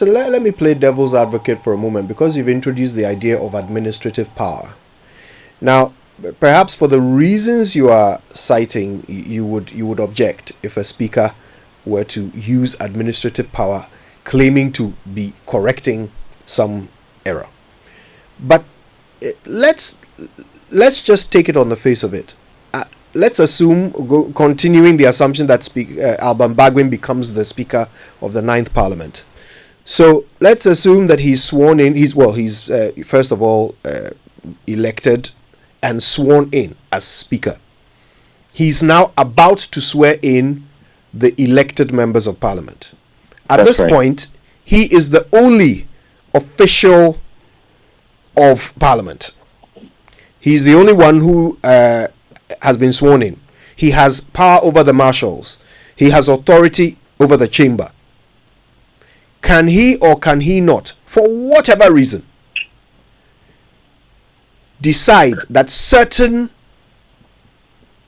So let me play devil's advocate for a moment, because you've introduced the idea of administrative power. Now, perhaps for the reasons you are citing, you would object if a speaker were to use administrative power claiming to be correcting some error. But let's just take it on the face of it. Let's assume, continuing the assumption that Alban Bagwin becomes the Speaker of the 9th Parliament. So let's assume that he's sworn in. He's first of all elected and sworn in as Speaker. He's now about to swear in the elected members of Parliament. At this point, he is the only official of Parliament. He's the only one who has been sworn in. He has power over the marshals. He has authority over the chamber. Can he or can he not, for whatever reason, decide that certain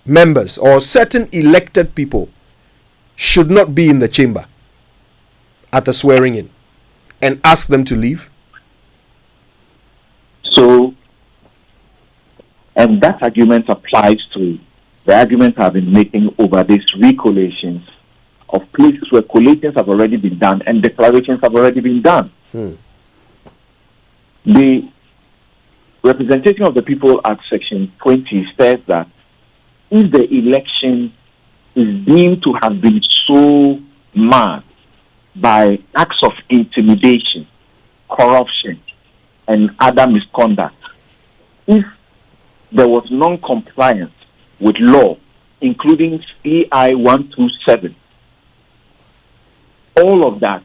members or certain elected people should not be in the chamber at the swearing in and ask them to leave? So, and that argument applies to the argument I've been making over these recollations of places where collations have already been done and declarations have already been done. The representation of the people at Section 20 says that if the election is deemed to have been so marred by acts of intimidation, corruption, and other misconduct, if there was non-compliance with law, including CI 127, all of that,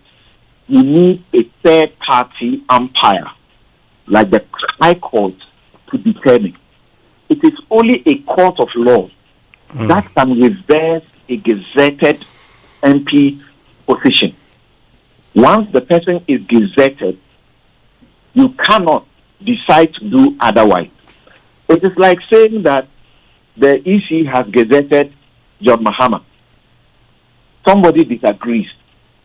you need a third-party umpire, like the High Court, to determine. It is only a court of law that can reverse a gazetted MP position. Once the person is gazetted, you cannot decide to do otherwise. It is like saying that the EC has gazetted John Mahama. Somebody disagrees,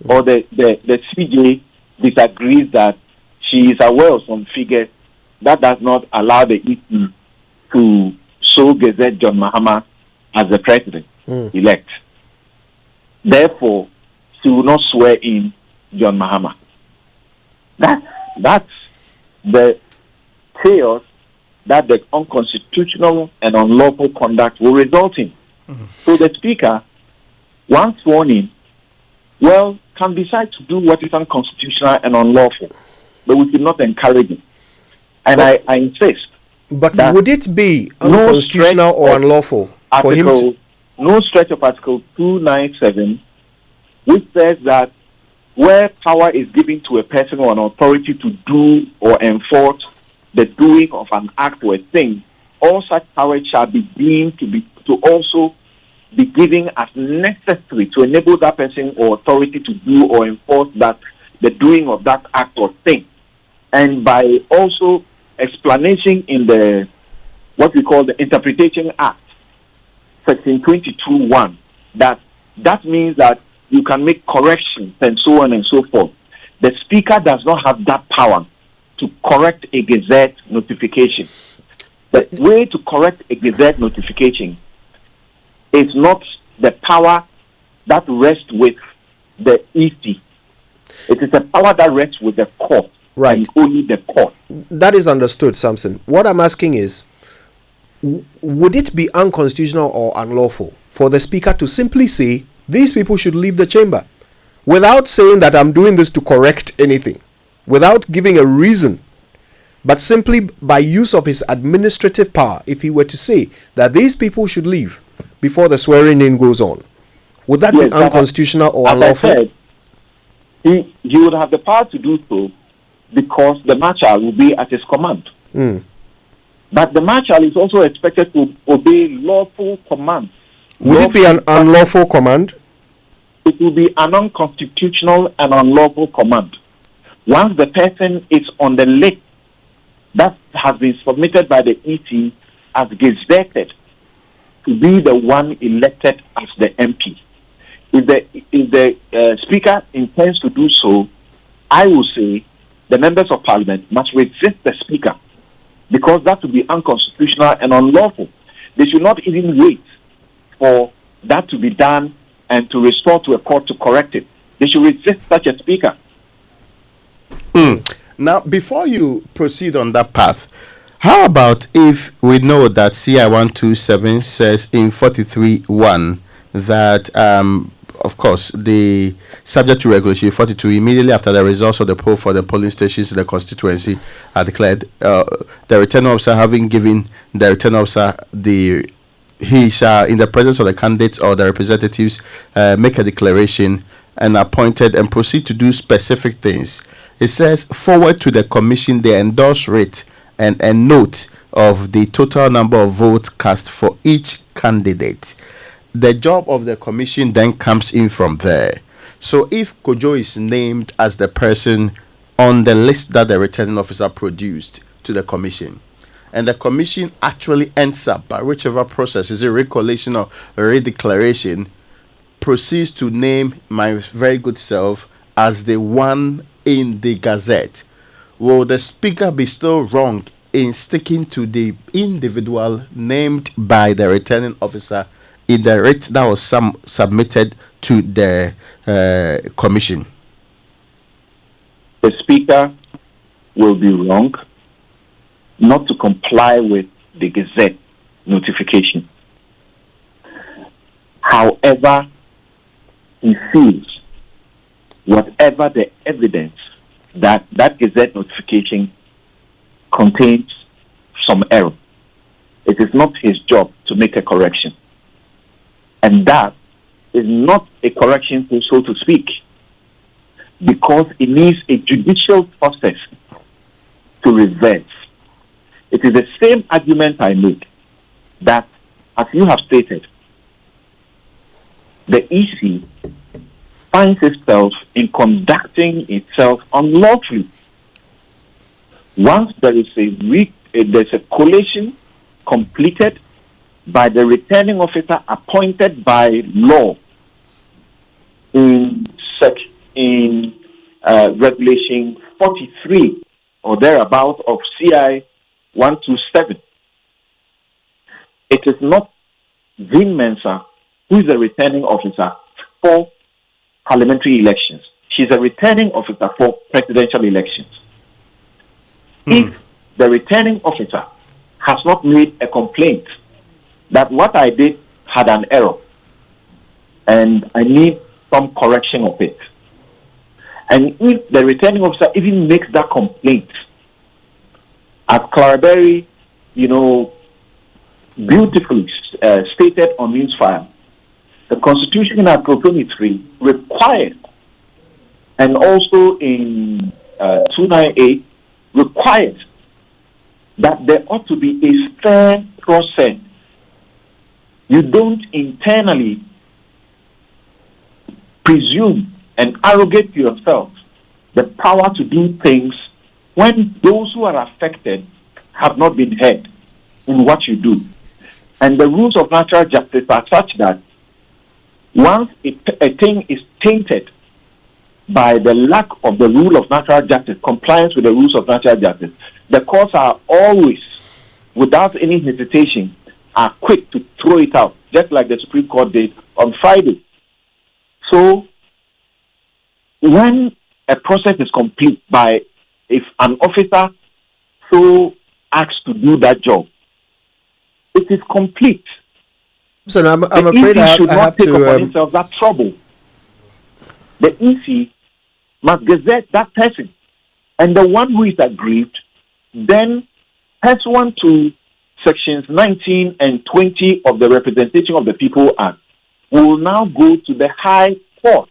or the CJ disagrees that she is aware of some figures that does not allow the EC to so gazette John Mahama as the president-elect. Therefore, she will not swear in John Mahama. That's the chaos that the unconstitutional and unlawful conduct will result in. So the Speaker, once sworn in, can decide to do what is unconstitutional and unlawful, but we should not encourage it. And I insist. But would it be unconstitutional or unlawful for him to... No stretch of Article 297, which says that where power is given to a person or an authority to do or enforce the doing of an act or a thing, all such power shall be deemed to also be given as necessary to enable that person or authority to do or enforce the doing of that act or thing. And by also explanation in the what we call the Interpretation Act, Section 22(1), that means that you can make corrections and so on and so forth. The Speaker does not have that power to correct a Gazette notification. The way to correct a Gazette notification is not the power that rests with the EC. It is a power that rests with the court. Right. And only the court. That is understood, Samson. What I'm asking is, would it be unconstitutional or unlawful for the Speaker to simply say, these people should leave the chamber, without saying that I'm doing this to correct anything, without giving a reason, but simply by use of his administrative power, if he were to say that these people should leave before the swearing in goes on, would that be unconstitutional or unlawful? As I said, he would have the power to do so because the marshal will be at his command. But the marshal is also expected to obey lawful commands. Would it be an unlawful command? It will be an unconstitutional and unlawful command. Once the person is on the list that has been submitted by the EC as gazetted to be the one elected as the MP, if the Speaker intends to do so I will say the members of parliament must resist the speaker, because that would be unconstitutional and unlawful. They should not even wait for that to be done and to restore to a court to correct it. They should resist such a speaker. Now, before you proceed on that path, how about if we know that CI 127 says in 43.1 that, of course, the subject to regulation 42, immediately after the results of the poll for the polling stations in the constituency are declared, the returning officer having given the returning officer he shall, in the presence of the candidates or the representatives, make a declaration and appointed and proceed to do specific things. It says forward to the commission the endorsed rate and a note of the total number of votes cast for each candidate. The job of the commission then comes in from there. So if Kojo is named as the person on the list that the returning officer produced to the commission, and the commission actually ends up, by whichever process, is it recollation or redeclaration, proceeds to name my very good self as the one in the Gazette, will the speaker be still wrong in sticking to the individual named by the returning officer in the writ that was submitted to the commission? The speaker will be wrong not to comply with the Gazette notification. However, he feels whatever the evidence that Gazette notification contains some error, it is not his job to make a correction. And that is not a correction, so to speak, because it needs a judicial process to reverse. It is the same argument I make, that, as you have stated, the EC finds itself in conducting itself unlawfully. Once there is there's a collation completed by the returning officer appointed by law in regulation 43 or thereabout of CI 127. It is not Vin Mensah who is the returning officer for parliamentary elections. She's a returning officer for presidential elections. If the returning officer has not made a complaint that what I did had an error and I need some correction of it, and if the returning officer even makes that complaint, as Clarabary, beautifully stated on Newsfile, the Constitution in Article 23 requires, and also in 298, requires that there ought to be a fair process. You don't internally presume and arrogate to yourself the power to do things when those who are affected have not been heard in what you do. And the rules of natural justice are such that once a thing is tainted by the lack of the rule of natural justice, compliance with the rules of natural justice, the courts are always, without any hesitation, are quick to throw it out, just like the Supreme Court did on Friday. So, when a process is complete if an officer so asks to do that job, it is complete. So I'm afraid EC should I not have take to upon himself that trouble. The EC must gazette that person, and the one who is aggrieved, then pursuant to sections 19 and 20 of the Representation of the People Act, will now go to the High Court,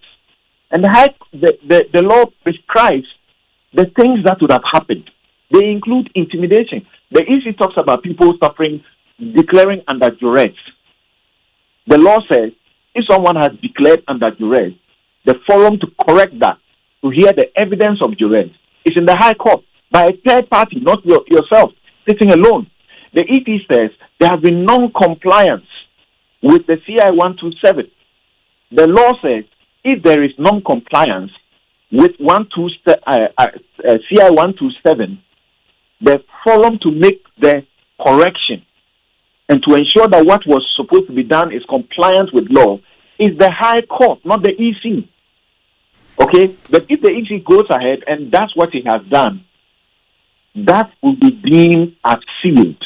and the law prescribes the things that would have happened. They include intimidation. The EC talks about people suffering, declaring under duress. The law says if someone has declared under duress, the forum to correct that, to hear the evidence of duress, is in the High Court by a third party, not yourself, sitting alone. The EP says there has been non-compliance with the CI 127. The law says if there is non-compliance, with CI 127, the forum to make the correction and to ensure that what was supposed to be done is compliant with law is the High Court, not the EC. Okay? But if the EC goes ahead and that's what he has done, that will be deemed as sealed.